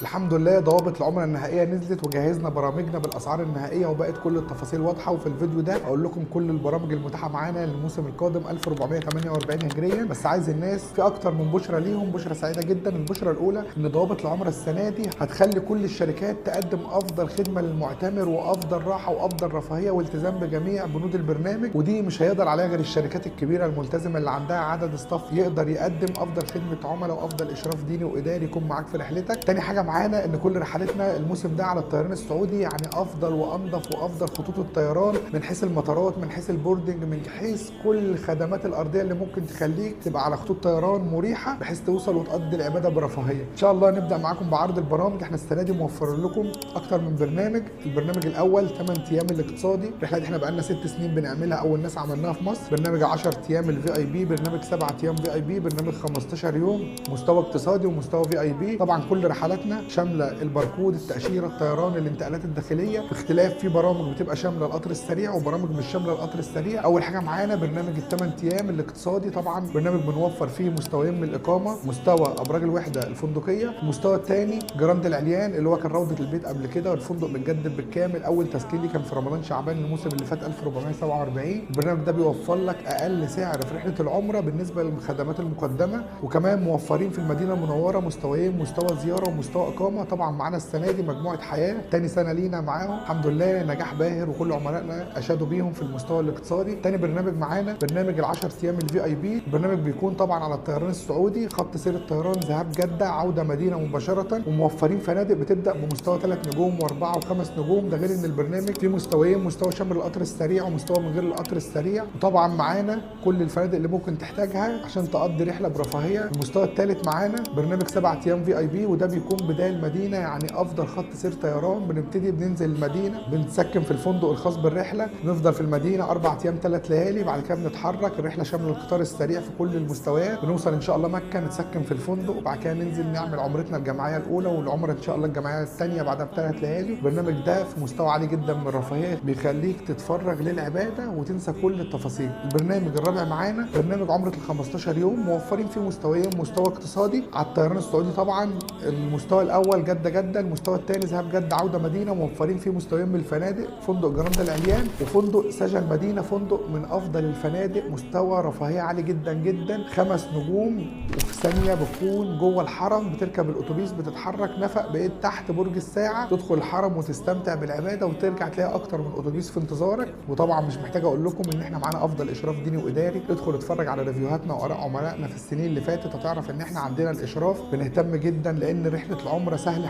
الحمد لله ضوابط العمله النهائيه نزلت وجهزنا برامجنا بالاسعار النهائيه وبقت كل التفاصيل واضحه. وفي الفيديو ده اقول لكم كل البرامج المتاحه معانا للموسم القادم 1448 هجريا. بس عايز الناس في اكتر من بشرى ليهم، بشرى سعيده جدا. البشرى الاولى ان ضوابط العمره السنه دي هتخلي كل الشركات تقدم افضل خدمه للمعتمر وافضل راحه وافضل رفاهيه والتزام بجميع بنود البرنامج، ودي مش هيقدر عليها غير الشركات الكبيره الملتزمه اللي عندها عدد ستاف يقدر يقدم افضل خدمه عملاء وافضل اشراف ديني واداري يكون معاك في رحلتك. تاني حاجه معانا ان كل رحلتنا الموسم ده على الطيران السعودي، يعني افضل وانظف وافضل خطوط الطيران من حيث المطارات، من حيث البوردنج، من حيث كل الخدمات الارضيه اللي ممكن تخليك تبقى على خطوط طيران مريحه بحيث توصل وتقضي العباده برفاهيه. ان شاء الله نبدا معاكم بعرض البرامج. احنا السنه دي موفرين لكم اكتر من برنامج. البرنامج الاول 8 ايام الاقتصادي، الرحله دي احنا بقالنا 6 سنين بنعملها، اول ناس عملناها في مصر. برنامج 10 ايام الفي اي بي، برنامج 7 ايام في اي بي، برنامج 15 يوم مستوى اقتصادي ومستوى في اي بي. طبعا كل رحلاتنا شامله الباركود، التاشيره، الطيران، الانتقالات الداخليه، باختلاف في برامج بتبقى شامله القطر السريع وبرامج مش شامله القطر السريع. اول حاجه معانا برنامج ال8 ايام الاقتصادي، طبعا برنامج بنوفر فيه مستويين من الاقامه، مستوى ابراج الوحده الفندقيه، المستوى الثاني جراند العليان اللي هو كان روضه البيت قبل كده، والفندق متجدد بالكامل. اول تسجيل لي كان في رمضان شعبان الموسم اللي فات 1447. البرنامج ده بيوفر لك اقل سعر في رحله العمره بالنسبه للخدمات المقدمه، وكمان موفرين في المدينه المنوره مستويين، مستوى زياره ومستوى اقامه. طبعا معانا السنه دي مجموعه حياه تاني سنه لينا معاهم، الحمد لله نجاح باهر وكل عملائنا اشادوا بيهم في المستوى الاقتصادي. تاني برنامج معانا برنامج ال10 ايام الفي اي بي. البرنامج بيكون طبعا على الطيران السعودي، خط سير الطيران ذهاب جده عوده مدينه مباشره، وموفرين فنادق بتبدا بمستوى 3 نجوم و4 و5 نجوم. ده غير ان البرنامج فيه مستويين، مستوى شامل القطر السريع ومستوى من غير القطر السريع. وطبعا معانا كل الفنادق اللي ممكن تحتاجها عشان تقضي رحله برفاهيه. المستوى الثالث معانا برنامج 7 ايام في اي بي، وده بيكون بدايه المدينه، يعني افضل خط سير طيران. بنبتدي بننزل المدينه، بنتسكن في الفندق الخاص بالرحله، نفضل في المدينه 4 ايام 3 ليالي، بعد كده بنتحرك. الرحله شامله القطار السريع في كل المستويات، بنوصل ان شاء الله مكه نتسكن في الفندق، وبعد كده ننزل نعمل عمرتنا الجماعيه الاولى، والعمره ان شاء الله الجماعيه الثانيه بعدها ب3 ليالي. البرنامج ده في مستوى عالي جدا من الرفاهيه، بيخليك تتفرج للعباده وتنسى كل التفاصيل. البرنامج الرابع معانا برنامج عمره ال15 يوم، موفرين فيه مستويين، مستوى اقتصادي على الطيران السعودي طبعا. المستوى الاول جده، المستوى الثاني ذهاب جده عوده مدينه، موفرين فيه مستويين من الفنادق، فندق جراند العليان وفندق سجن مدينه، فندق من افضل الفنادق، مستوى رفاهيه عالي جدا جدا، 5 نجوم، وفي ثانيه بتكون جوه الحرم، بتركب الاتوبيس بتتحرك نفق بقيت تحت برج الساعه، تدخل الحرم وتستمتع بالعباده وترجع تلاقي اكتر من اتوبيس في انتظارك. وطبعا مش محتاج اقول لكم ان احنا معانا افضل اشراف ديني واداري. ادخل اتفرج على ريفيوهاتنا واراء عملائنا في السنين اللي فاتت، هتعرف ان احنا عندنا الاشراف بنهتم جدا، لان رحله العمره سهله